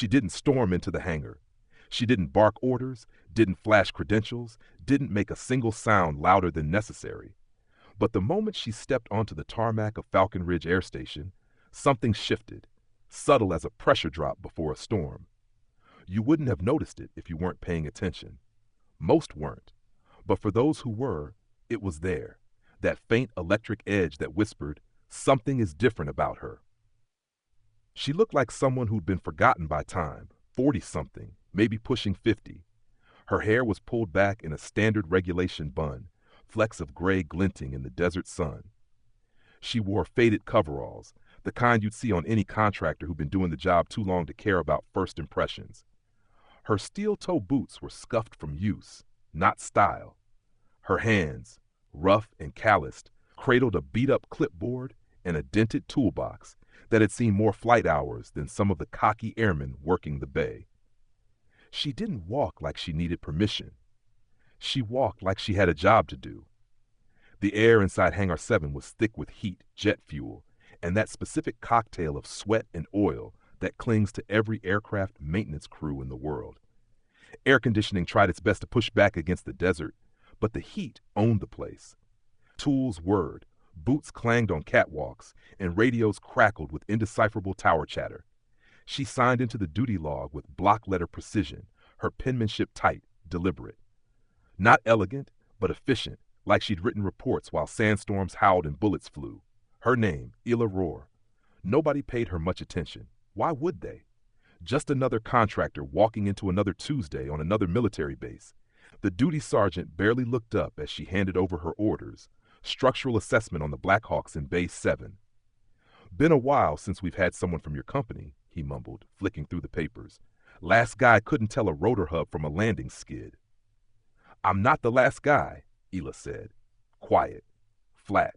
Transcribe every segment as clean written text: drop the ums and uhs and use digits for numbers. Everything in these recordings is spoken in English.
She didn't storm into the hangar. She didn't bark orders, didn't flash credentials, didn't make a single sound louder than necessary. But the moment she stepped onto the tarmac of Falcon Ridge Air Station, something shifted, subtle as a pressure drop before a storm. You wouldn't have noticed it if you weren't paying attention. Most weren't. But for those who were, it was there, that faint electric edge that whispered, something is different about her. She looked like someone who'd been forgotten by time, 40-something, maybe pushing 50. Her hair was pulled back in a standard regulation bun, flecks of gray glinting in the desert sun. She wore faded coveralls, the kind you'd see on any contractor who'd been doing the job too long to care about first impressions. Her steel-toe boots were scuffed from use, not style. Her hands, rough and calloused, cradled a beat-up clipboard and a dented toolbox that had seen more flight hours than some of the cocky airmen working the bay. She didn't walk like she needed permission. She walked like she had a job to do. The air inside Hangar 7 was thick with heat, jet fuel, and that specific cocktail of sweat and oil that clings to every aircraft maintenance crew in the world. Air conditioning tried its best to push back against the desert, but the heat owned the place. Tools whirred, boots clanged on catwalks, and radios crackled with indecipherable tower chatter. She signed into the duty log with block letter precision, her penmanship tight, deliberate. Not elegant, but efficient, like she'd written reports while sandstorms howled and bullets flew. Her name, Ila Rohr. Nobody paid her much attention. Why would they? Just another contractor walking into another Tuesday on another military base. The duty sergeant barely looked up as she handed over her orders. Structural assessment on the Blackhawks in Base 7. Been a while since we've had someone from your company, he mumbled, flicking through the papers. Last guy couldn't tell a rotor hub from a landing skid. I'm not the last guy, Ila said. Quiet. Flat.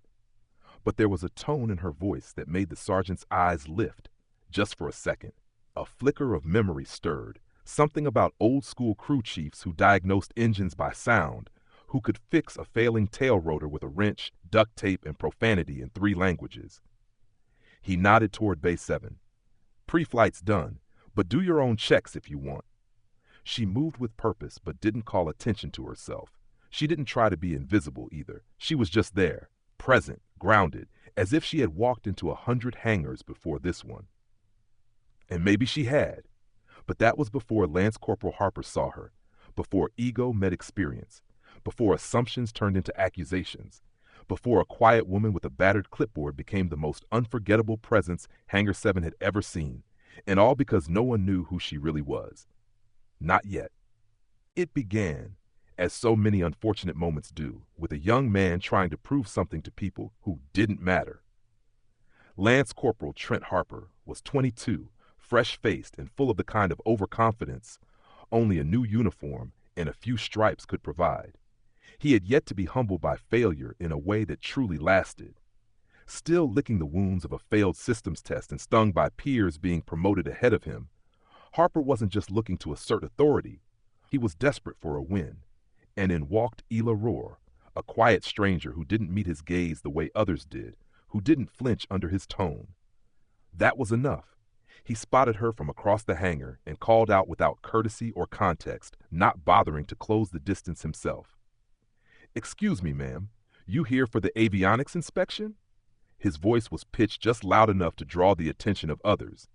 But there was a tone in her voice that made the sergeant's eyes lift, just for a second. A flicker of memory stirred, something about old-school crew chiefs who diagnosed engines by sound, who could fix a failing tail rotor with a wrench, duct tape, and profanity in 3 languages. He nodded toward Base 7. Pre-flight's done, but do your own checks if you want. She moved with purpose but didn't call attention to herself. She didn't try to be invisible either. She was just there, present, grounded, as if she had walked into 100 hangars before this one. And maybe she had, but that was before Lance Corporal Harper saw her, before ego met experience, before assumptions turned into accusations, before a quiet woman with a battered clipboard became the most unforgettable presence Hangar 7 had ever seen, and all because no one knew who she really was. Not yet. It began, as so many unfortunate moments do, with a young man trying to prove something to people who didn't matter. Lance Corporal Trent Harper was 22, fresh-faced and full of the kind of overconfidence only a new uniform and a few stripes could provide. He had yet to be humbled by failure in a way that truly lasted. Still licking the wounds of a failed systems test and stung by peers being promoted ahead of him, Harper wasn't just looking to assert authority. He was desperate for a win. And in walked Ila Rohr, a quiet stranger who didn't meet his gaze the way others did, who didn't flinch under his tone. That was enough. He spotted her from across the hangar and called out without courtesy or context, not bothering to close the distance himself. Excuse me, ma'am, you here for the avionics inspection? His voice was pitched just loud enough to draw the attention of others.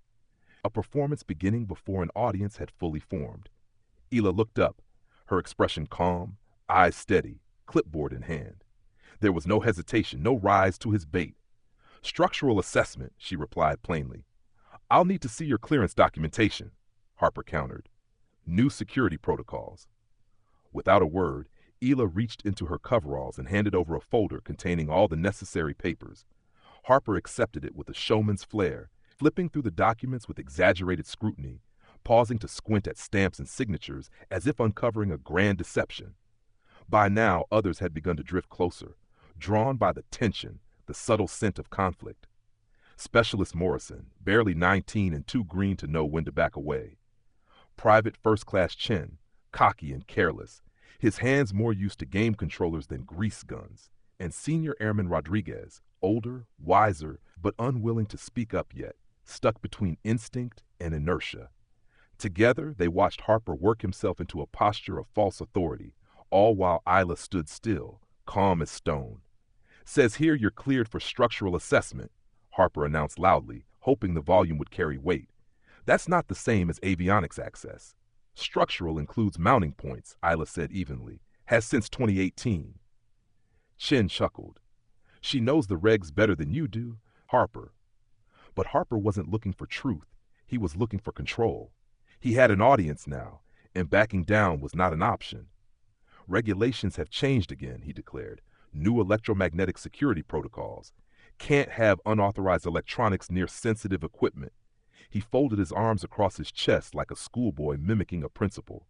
A performance beginning before an audience had fully formed. Ila looked up, her expression calm, eyes steady, clipboard in hand. There was no hesitation, no rise to his bait. Structural assessment, she replied plainly. I'll need to see your clearance documentation, Harper countered. New security protocols. Without a word, Ila reached into her coveralls and handed over a folder containing all the necessary papers. Harper accepted it with a showman's flair, flipping through the documents with exaggerated scrutiny, pausing to squint at stamps and signatures as if uncovering a grand deception. By now, others had begun to drift closer, drawn by the tension, the subtle scent of conflict. Specialist Morrison, barely 19 and too green to know when to back away. Private First Class Chen, cocky and careless, his hands more used to game controllers than grease guns. And Senior Airman Rodriguez, older, wiser, but unwilling to speak up yet, stuck between instinct and inertia. Together, they watched Harper work himself into a posture of false authority, all while Isla stood still, calm as stone. "Says here you're cleared for structural assessment," Harper announced loudly, hoping the volume would carry weight. "That's not the same as avionics access." "Structural includes mounting points," Isla said evenly. "Has since 2018. Chin chuckled. "She knows the regs better than you do, Harper." But Harper wasn't looking for truth. He was looking for control. He had an audience now, and backing down was not an option. "Regulations have changed again," he declared. "New electromagnetic security protocols. Can't have unauthorized electronics near sensitive equipment." He folded his arms across his chest like a schoolboy mimicking a principal.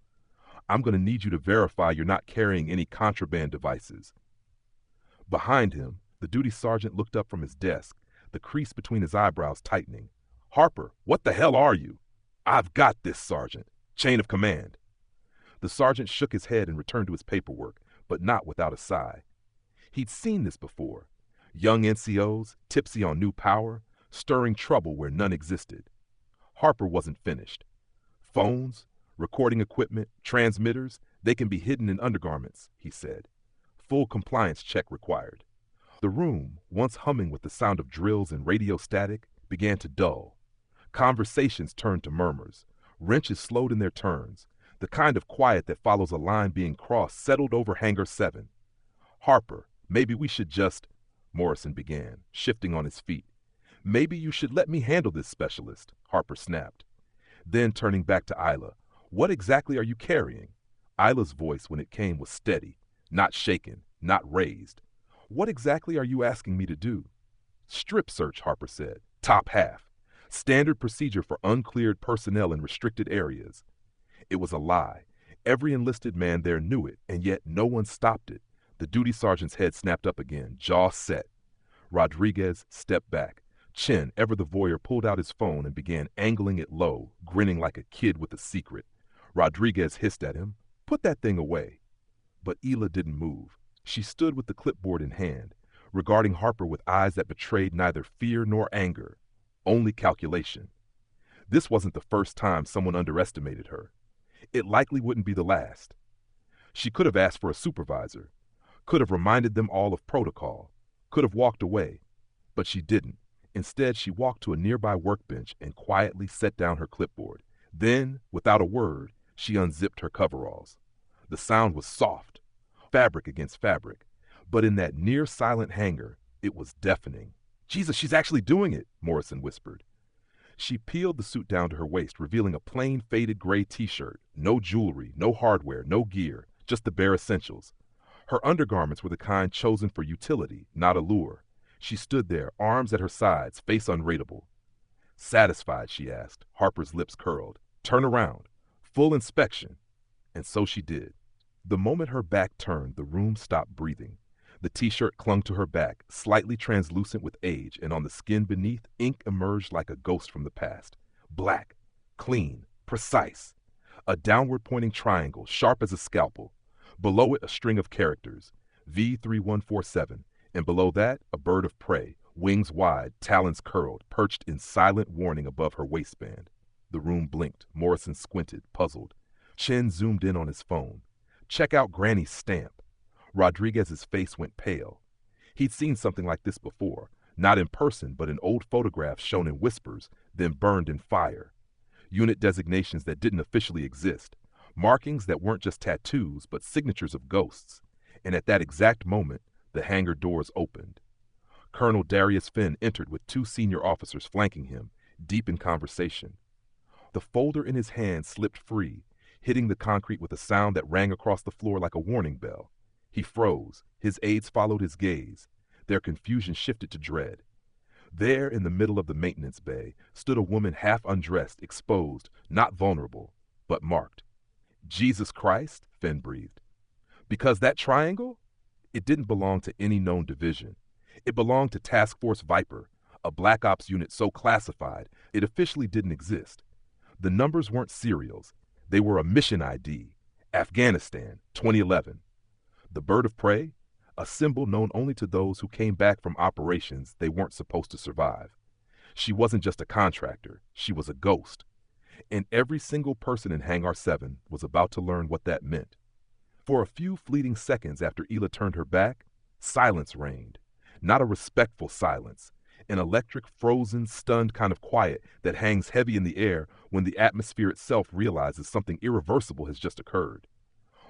"I'm going to need you to verify you're not carrying any contraband devices." Behind him, the duty sergeant looked up from his desk, the crease between his eyebrows tightening. "Harper, what the hell are you?" "I've got this, Sergeant. Chain of command." The sergeant shook his head and returned to his paperwork, but not without a sigh. He'd seen this before. Young NCOs, tipsy on new power, stirring trouble where none existed. Harper wasn't finished. "Phones, recording equipment, transmitters, they can be hidden in undergarments," he said. "Full compliance check required." The room, once humming with the sound of drills and radio static, began to dull. Conversations turned to murmurs. Wrenches slowed in their turns. The kind of quiet that follows a line being crossed settled over Hangar 7. "Harper, maybe we should just—" Morrison began, shifting on his feet. "Maybe you should let me handle this, Specialist," Harper snapped. Then turning back to Isla, "What exactly are you carrying?" Isla's voice, when it came, was steady, not shaken, not raised. "What exactly are you asking me to do?" "Strip search," Harper said. "Top half. Standard procedure for uncleared personnel in restricted areas." It was a lie. Every enlisted man there knew it, and yet no one stopped it. The duty sergeant's head snapped up again, jaw set. Rodriguez stepped back. Chin, ever the voyeur, pulled out his phone and began angling it low, grinning like a kid with a secret. Rodriguez hissed at him, "Put that thing away." But Hila didn't move. She stood with the clipboard in hand, regarding Harper with eyes that betrayed neither fear nor anger, only calculation. This wasn't the first time someone underestimated her. It likely wouldn't be the last. She could have asked for a supervisor, could have reminded them all of protocol, could have walked away, but she didn't. Instead, she walked to a nearby workbench and quietly set down her clipboard. Then, without a word, she unzipped her coveralls. The sound was soft, fabric against fabric, but in that near-silent hangar, it was deafening. "Jesus, she's actually doing it," Morrison whispered. She peeled the suit down to her waist, revealing a plain faded gray t-shirt, no jewelry, no hardware, no gear, just the bare essentials. Her undergarments were the kind chosen for utility, not allure. She stood there, arms at her sides, face unreadable. "Satisfied?" she asked. Harper's lips curled. "Turn around. Full inspection." And so she did. The moment her back turned, the room stopped breathing. The t-shirt clung to her back, slightly translucent with age, and on the skin beneath, ink emerged like a ghost from the past. Black, clean, precise. A downward-pointing triangle, sharp as a scalpel. Below it, a string of characters, V3147, and below that, a bird of prey, wings wide, talons curled, perched in silent warning above her waistband. The room blinked. Morrison squinted, puzzled. Chin zoomed in on his phone. "Check out Granny's stamp." Rodriguez's face went pale. He'd seen something like this before, not in person, but in old photographs shown in whispers, then burned in fire. Unit designations that didn't officially exist, markings that weren't just tattoos, but signatures of ghosts. And at that exact moment, the hangar doors opened. Colonel Darius Finn entered with 2 senior officers flanking him, deep in conversation. The folder in his hand slipped free, hitting the concrete with a sound that rang across the floor like a warning bell. He froze. His aides followed his gaze. Their confusion shifted to dread. There, in the middle of the maintenance bay, stood a woman half undressed, exposed, not vulnerable, but marked. "Jesus Christ," Finn breathed. "Because that triangle? It didn't belong to any known division. It belonged to Task Force Viper, a Black Ops unit so classified it officially didn't exist. The numbers weren't serials. They were a mission ID. Afghanistan, 2011. The bird of prey? A symbol known only to those who came back from operations they weren't supposed to survive. She wasn't just a contractor. She was a ghost. And every single person in Hangar 7 was about to learn what that meant. For a few fleeting seconds after Ela turned her back, silence reigned. Not a respectful silence, an electric, frozen, stunned kind of quiet that hangs heavy in the air when the atmosphere itself realizes something irreversible has just occurred.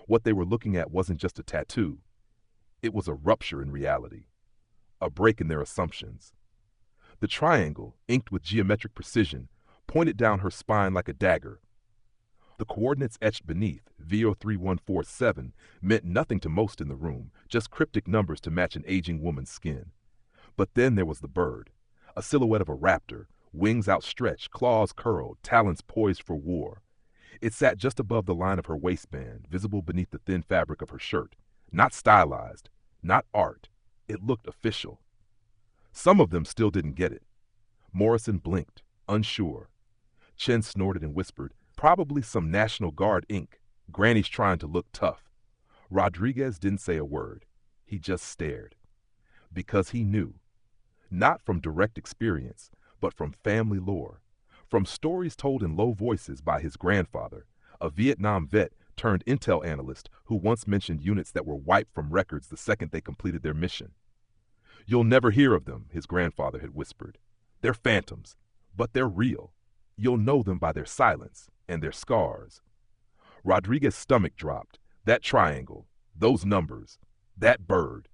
What they were looking at wasn't just a tattoo. It was a rupture in reality, a break in their assumptions. The triangle, inked with geometric precision, pointed down her spine like a dagger. The coordinates etched beneath, VO3147, meant nothing to most in the room, just cryptic numbers to match an aging woman's skin. But then there was the bird, a silhouette of a raptor, wings outstretched, claws curled, talons poised for war. It sat just above the line of her waistband, visible beneath the thin fabric of her shirt. Not stylized, not art. It looked official. Some of them still didn't get it. Morrison blinked, unsure. Chen snorted and whispered, "Probably some National Guard ink. Granny's trying to look tough." Rodriguez didn't say a word. He just stared. Because he knew. Not from direct experience, but from family lore. From stories told in low voices by his grandfather, a Vietnam vet turned intel analyst who once mentioned units that were wiped from records the second they completed their mission. "You'll never hear of them," his grandfather had whispered. "They're phantoms, but they're real. You'll know them by their silence and their scars." Rodriguez's stomach dropped. That triangle, those numbers, that bird.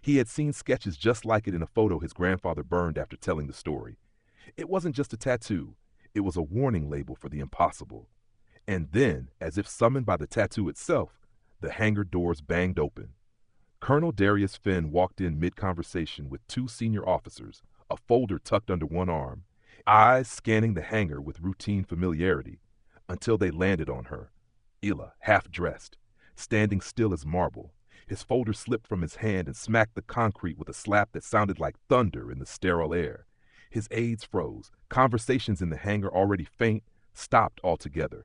He had seen sketches just like it in a photo his grandfather burned after telling the story. It wasn't just a tattoo. It was a warning label for the impossible. And then, as if summoned by the tattoo itself, the hangar doors banged open. Colonel Darius Finn walked in mid-conversation with two senior officers, a folder tucked under one arm, eyes scanning the hangar with routine familiarity, until they landed on her. Ela, half-dressed, standing still as marble. His folder slipped from his hand and smacked the concrete with a slap that sounded like thunder in the sterile air. His aides froze. Conversations in the hangar, already faint, stopped altogether.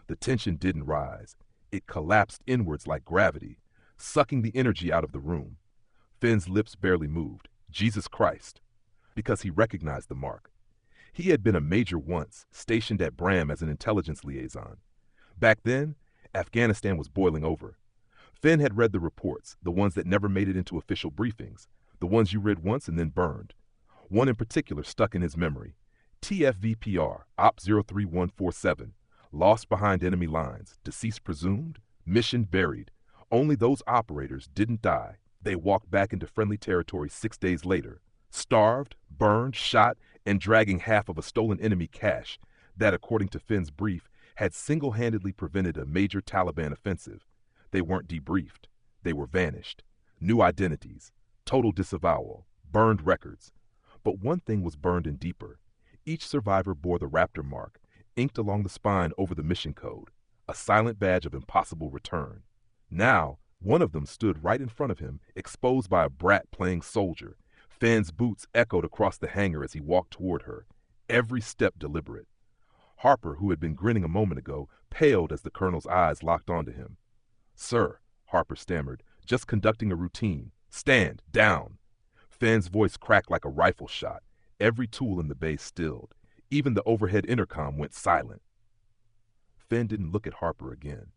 The tension didn't rise. It collapsed inwards like gravity, sucking the energy out of the room. Finn's lips barely moved. Jesus Christ. Because he recognized the mark. He had been a major once, stationed at Bram as an intelligence liaison. Back then, Afghanistan was boiling over. Finn had read the reports, the ones that never made it into official briefings, the ones you read once and then burned. One in particular stuck in his memory. TFVPR, Op 03147, lost behind enemy lines, deceased presumed, mission buried. Only those operators didn't die. They walked back into friendly territory 6 days later, starved, burned, shot, and dragging half of a stolen enemy cache that, according to Finn's brief, had single-handedly prevented a major Taliban offensive. They weren't debriefed. They were vanished. New identities, total disavowal, burned records. But one thing was burned in deeper. Each survivor bore the Raptor mark, inked along the spine over the mission code, a silent badge of impossible return. Now, one of them stood right in front of him, exposed by a brat playing soldier. Finn's boots echoed across the hangar as he walked toward her, every step deliberate. Harper, who had been grinning a moment ago, paled as the colonel's eyes locked onto him. "Sir," Harper stammered, "just conducting a routine. Stand, down." Finn's voice cracked like a rifle shot. Every tool in the base stilled. Even the overhead intercom went silent. Finn didn't look at Harper again.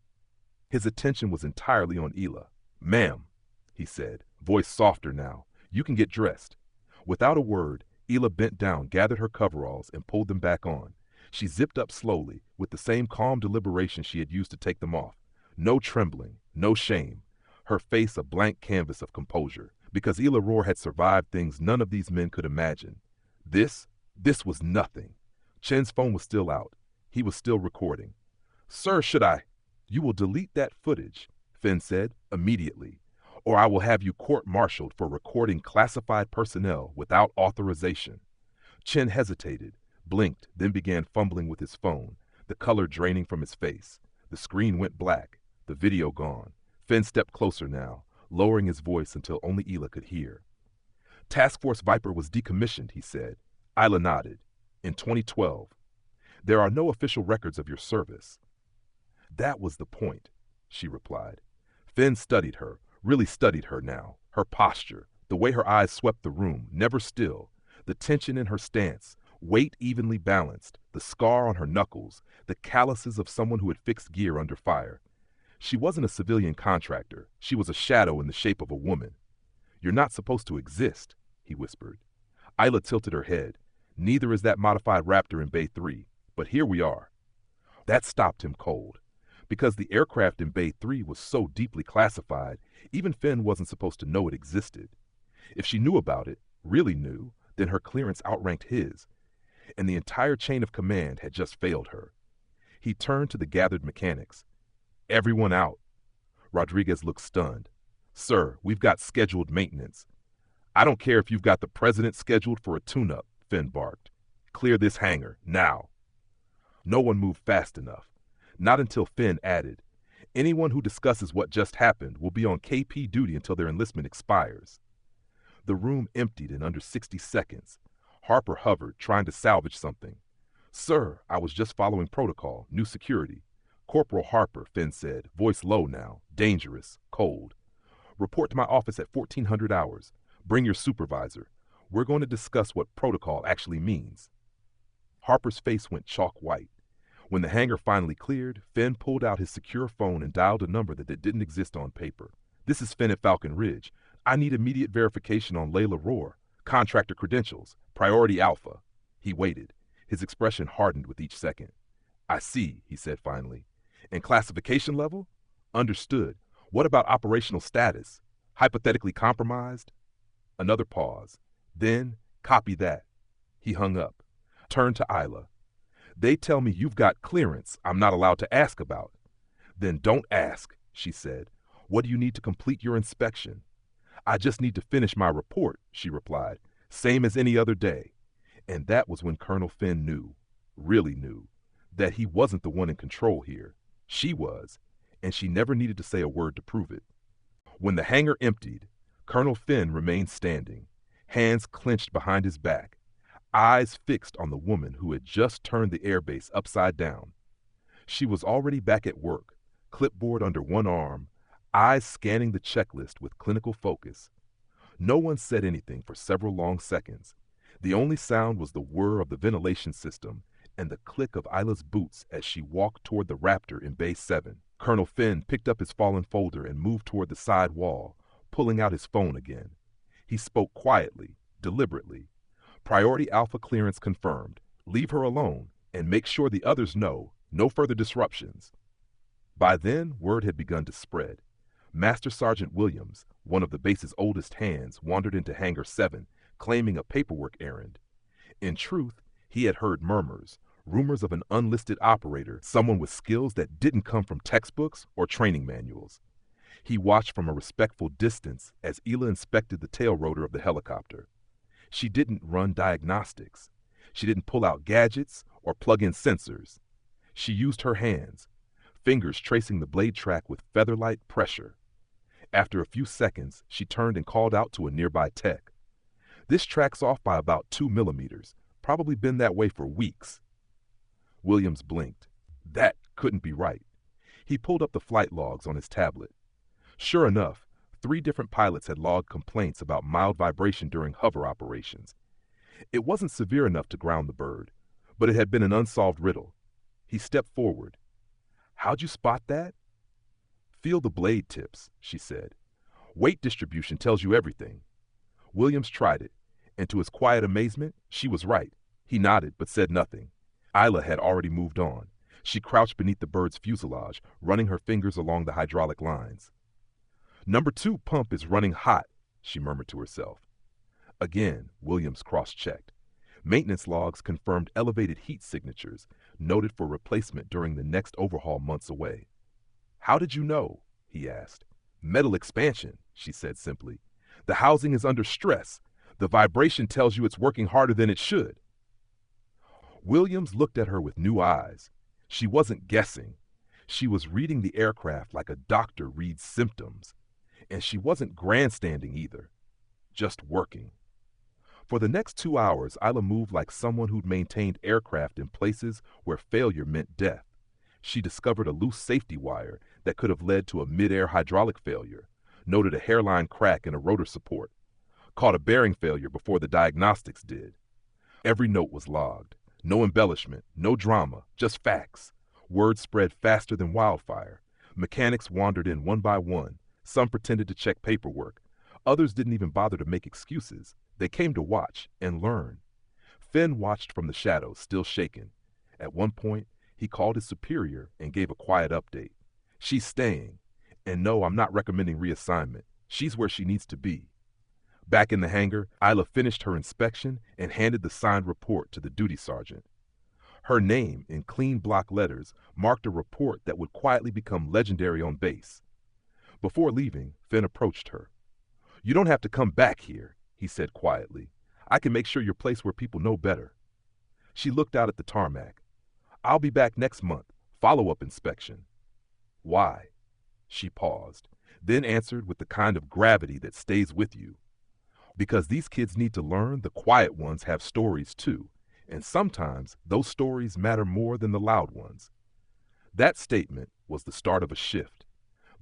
His attention was entirely on Ela. "Ma'am," he said, voice softer now, "you can get dressed." Without a word, Ela bent down, gathered her coveralls, and pulled them back on. She zipped up slowly, with the same calm deliberation she had used to take them off. No trembling, no shame. Her face a blank canvas of composure, because Ela Rohr had survived things none of these men could imagine. This was nothing. Chen's phone was still out. He was still recording. "Sir, should I—" "You will delete that footage," Finn said, "immediately, or I will have you court-martialed for recording classified personnel without authorization." Chen hesitated, blinked, then began fumbling with his phone, the color draining from his face. The screen went black, the video gone. Finn stepped closer now, lowering his voice until only Ela could hear. "Task Force Viper was decommissioned," he said. Ela nodded. "In 2012. There are no official records of your service." "That was the point," she replied. Finn studied her, really studied her now, her posture, the way her eyes swept the room, never still, the tension in her stance, Weight evenly balanced, the scar on her knuckles, the calluses of someone who had fixed gear under fire. She wasn't a civilian contractor. She was a shadow in the shape of a woman. "You're not supposed to exist," he whispered. Isla tilted her head. "Neither is that modified Raptor in Bay 3, but here we are." That stopped him cold. Because the aircraft in Bay 3 was so deeply classified, even Finn wasn't supposed to know it existed. If she knew about it, really knew, then her clearance outranked his, and the entire chain of command had just failed her. He turned to the gathered mechanics. "Everyone out." Rodriguez looked stunned. "Sir, we've got scheduled maintenance." "I don't care if you've got the president scheduled for a tune-up," Finn barked. "Clear this hangar, now." No one moved fast enough. Not until Finn added, "Anyone who discusses what just happened will be on KP duty until their enlistment expires." The room emptied in under 60 seconds. Harper hovered, trying to salvage something. "Sir, I was just following protocol, new security." "Corporal Harper," Finn said, voice low now, dangerous, cold. "Report to my office at 1400 hours. Bring your supervisor. We're going to discuss what protocol actually means." Harper's face went chalk white. When the hangar finally cleared, Finn pulled out his secure phone and dialed a number that didn't exist on paper. "This is Finn at Falcon Ridge. I need immediate verification on Layla Roar, contractor credentials, priority alpha." He waited. His expression hardened with each second. "I see," he said finally. "And classification level?" "Understood. What about operational status? Hypothetically compromised?" Another pause. Then, "Copy that." He hung up. Turned to Isla. "They tell me you've got clearance I'm not allowed to ask about." "Then don't ask," she said. "What do you need to complete your inspection?" "I just need to finish my report," she replied. "Same as any other day." And that was when Colonel Finn knew, really knew, that he wasn't the one in control here. She was, and she never needed to say a word to prove it. When the hangar emptied, Colonel Finn remained standing, hands clenched behind his back, eyes fixed on the woman who had just turned the airbase upside down. She was already back at work, clipboard under one arm, eyes scanning the checklist with clinical focus. No one said anything for several long seconds. The only sound was the whir of the ventilation system and the click of Isla's boots as she walked toward the Raptor in Bay 7. Colonel Finn picked up his fallen folder and moved toward the side wall, pulling out his phone again. He spoke quietly, deliberately. "Priority Alpha clearance confirmed. Leave her alone and make sure the others know. No further disruptions." By then, word had begun to spread. Master Sergeant Williams, one of the base's oldest hands, wandered into Hangar 7, claiming a paperwork errand. In truth, he had heard murmurs, rumors of an unlisted operator, someone with skills that didn't come from textbooks or training manuals. He watched from a respectful distance as Ela inspected the tail rotor of the helicopter. She didn't run diagnostics. She didn't pull out gadgets or plug in sensors. She used her hands, fingers tracing the blade track with feather-light pressure. After a few seconds, she turned and called out to a nearby tech. "This track's off by about 2 millimeters. Probably been that way for weeks." Williams blinked. That couldn't be right. He pulled up the flight logs on his tablet. Sure enough, 3 different pilots had logged complaints about mild vibration during hover operations. It wasn't severe enough to ground the bird, but it had been an unsolved riddle. He stepped forward. "How'd you spot that?" "Feel the blade tips," she said. "Weight distribution tells you everything." Williams tried it, and to his quiet amazement, she was right. He nodded, but said nothing. Isla had already moved on. She crouched beneath the bird's fuselage, running her fingers along the hydraulic lines. "Number 2 pump is running hot," she murmured to herself. Again, Williams cross-checked. Maintenance logs confirmed elevated heat signatures, noted for replacement during the next overhaul months away. "How did you know?" he asked. "Metal expansion," she said simply. "The housing is under stress. The vibration tells you it's working harder than it should." Williams looked at her with new eyes. She wasn't guessing. She was reading the aircraft like a doctor reads symptoms. And she wasn't grandstanding either. Just working. For the next 2 hours, Isla moved like someone who'd maintained aircraft in places where failure meant death. She discovered a loose safety wire that could have led to a mid-air hydraulic failure, noted a hairline crack in a rotor support, caught a bearing failure before the diagnostics did. Every note was logged. No embellishment, no drama, just facts. Word spread faster than wildfire. Mechanics wandered in one by one. Some pretended to check paperwork. Others didn't even bother to make excuses. They came to watch and learn. Finn watched from the shadows, still shaken. At one point, he called his superior and gave a quiet update. She's staying. And no, I'm not recommending reassignment. She's where she needs to be. Back in the hangar, Isla finished her inspection and handed the signed report to the duty sergeant. Her name, in clean block letters, marked a report that would quietly become legendary on base. Before leaving, Finn approached her. "You don't have to come back here," he said quietly. "I can make sure you're placed where people know better." She looked out at the tarmac. "I'll be back next month. Follow-up inspection." "Why?" She paused, then answered with the kind of gravity that stays with you. "Because these kids need to learn the quiet ones have stories too, and sometimes those stories matter more than the loud ones." That statement was the start of a shift.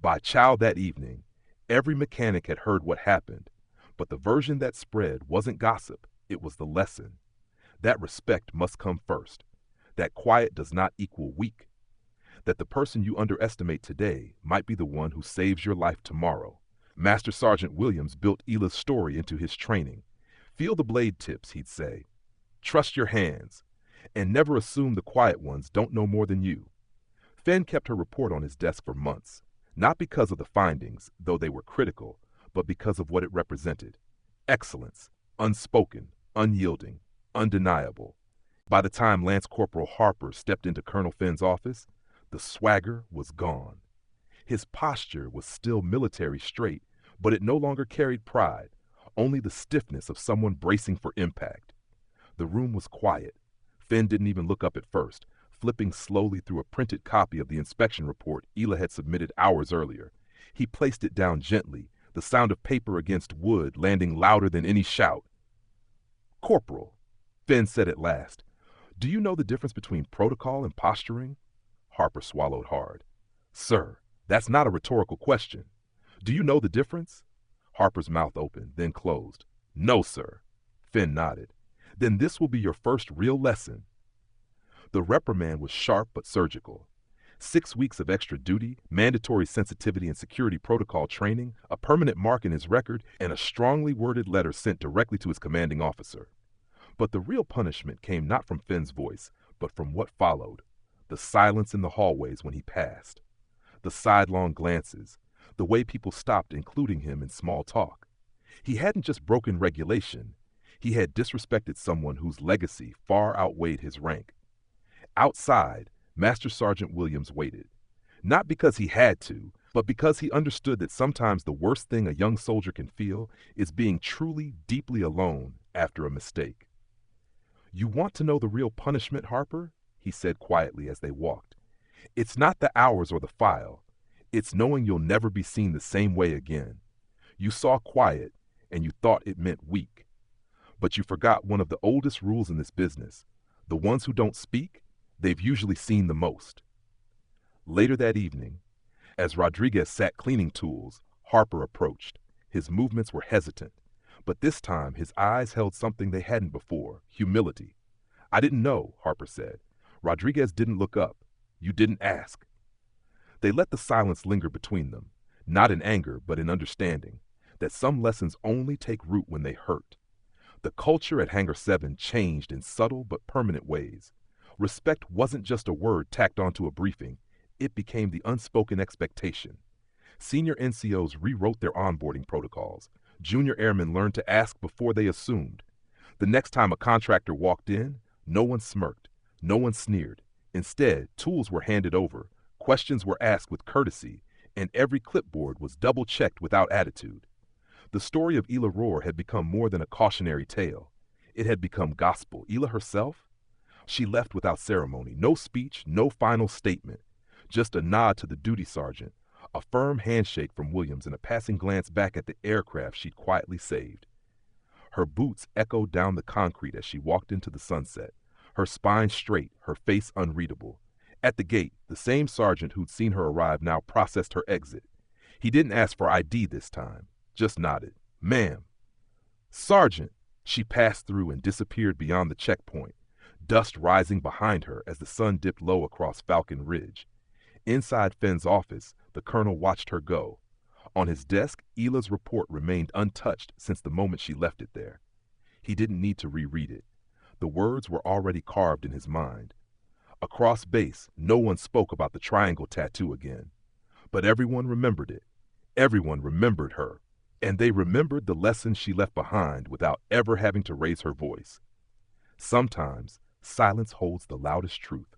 By chow that evening, every mechanic had heard what happened, but the version that spread wasn't gossip, it was the lesson. That respect must come first. That quiet does not equal weak. That the person you underestimate today might be the one who saves your life tomorrow. Master Sergeant Williams built Ila's story into his training. "Feel the blade tips," he'd say. "Trust your hands. And never assume the quiet ones don't know more than you." Finn kept her report on his desk for months, not because of the findings, though they were critical, but because of what it represented. Excellence, unspoken, unyielding, undeniable. By the time Lance Corporal Harper stepped into Colonel Finn's office, the swagger was gone. His posture was still military straight, but it no longer carried pride, only the stiffness of someone bracing for impact. The room was quiet. Finn didn't even look up at first, flipping slowly through a printed copy of the inspection report Ela had submitted hours earlier. He placed it down gently, the sound of paper against wood landing louder than any shout. "Corporal," Finn said at last, "do you know the difference between protocol and posturing?" Harper swallowed hard. "Sir, that's not a rhetorical question. Do you know the difference?" Harper's mouth opened, then closed. "No, sir." Finn nodded. "Then this will be your first real lesson." The reprimand was sharp but surgical. 6 weeks of extra duty, mandatory sensitivity and security protocol training, a permanent mark in his record, and a strongly worded letter sent directly to his commanding officer. But the real punishment came not from Finn's voice, but from what followed. The silence in the hallways when he passed. The sidelong glances. The way people stopped including him in small talk. He hadn't just broken regulation. He had disrespected someone whose legacy far outweighed his rank. Outside, Master Sergeant Williams waited. Not because he had to, but because he understood that sometimes the worst thing a young soldier can feel is being truly, deeply alone after a mistake. "You want to know the real punishment, Harper?" he said quietly as they walked. "It's not the hours or the file. It's knowing you'll never be seen the same way again. You saw quiet, and you thought it meant weak. But you forgot one of the oldest rules in this business. The ones who don't speak, they've usually seen the most." Later that evening, as Rodriguez sat cleaning tools, Harper approached. His movements were hesitant, but this time his eyes held something they hadn't before: humility. "I didn't know," Harper said. "Rodriguez didn't look up. You didn't ask." They let the silence linger between them, not in anger, but in understanding, that some lessons only take root when they hurt. The culture at Hangar 7 changed in subtle but permanent ways. Respect wasn't just a word tacked onto a briefing. It became the unspoken expectation. Senior NCOs rewrote their onboarding protocols. Junior airmen learned to ask before they assumed. The next time a contractor walked in, no one smirked, no one sneered. Instead, tools were handed over, questions were asked with courtesy, and every clipboard was double-checked without attitude. The story of Ela Rohr had become more than a cautionary tale. It had become gospel. Ela herself? She left without ceremony, no speech, no final statement. Just a nod to the duty sergeant, a firm handshake from Williams, and a passing glance back at the aircraft she'd quietly saved. Her boots echoed down the concrete as she walked into the sunset, her spine straight, her face unreadable. At the gate, the same sergeant who'd seen her arrive now processed her exit. He didn't ask for ID this time, just nodded. "Ma'am." "Sergeant," She passed through and disappeared beyond the checkpoint, dust rising behind her as the sun dipped low across Falcon Ridge. Inside Finn's office, the colonel watched her go. On his desk, Ela's report remained untouched since the moment she left it there. He didn't need to reread it. The words were already carved in his mind. Across base, no one spoke about the triangle tattoo again. But everyone remembered it. Everyone remembered her. And they remembered the lessons she left behind without ever having to raise her voice. Sometimes, silence holds the loudest truth.